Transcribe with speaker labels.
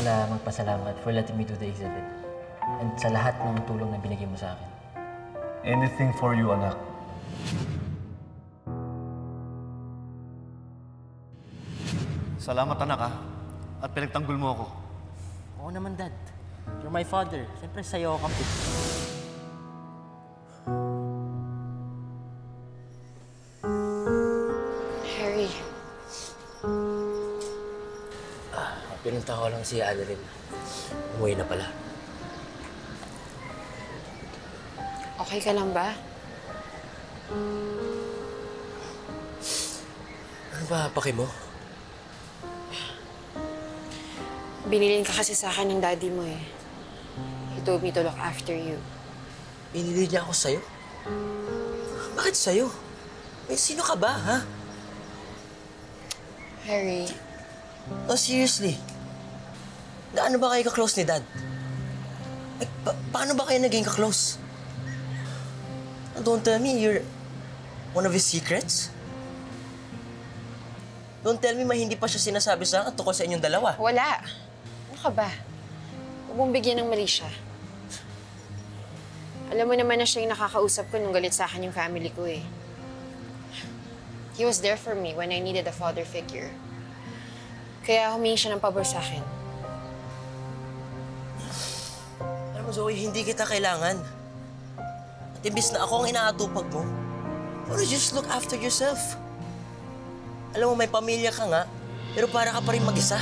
Speaker 1: pala magpasalamat for letting me do the exhibit. And sa lahat ng tulong na binigay mo sa akin.
Speaker 2: Anything for you, anak. Salamat, anak, ha? At pinagtanggol mo ako.
Speaker 1: Oo naman, Dad. You're my father. Siyempre, sa'yo ako kampi.
Speaker 3: Harry.
Speaker 1: Pinunta ko lang si Adeline. Umuwi na pala.
Speaker 3: Okay ka lang ba?
Speaker 1: Ano ba paki mo?
Speaker 3: Binilin ka kasi sa akin ng daddy mo eh. He told me to look after you.
Speaker 1: Pinili niya ako sa'yo? Bakit sa'yo? Eh, sino ka ba, ha?
Speaker 3: Harry.
Speaker 1: Oh, seriously? Gaano ba kayo ka-close ni Dad? Eh, paano ba kayo naging ka-close? Don't tell me you're one of his secrets? Don't tell me hindi pa siya sinasabi sa akin tungkol sa inyong dalawa.
Speaker 3: Wala. Ano ka ba? Huwag mong bigyan ng mali siya. Alam mo naman na siya yung nakakausap ko nung galit sa akin yung family ko eh. He was there for me when I needed a father figure. Kaya humingi siya ng pabor sa akin.
Speaker 1: Alam mo, Zoe, hindi kita kailangan. At imbis na ako ang inaatupag mo, why don't you just look after yourself? Alam mo, may pamilya ka nga, pero para ka pa rin mag-isa.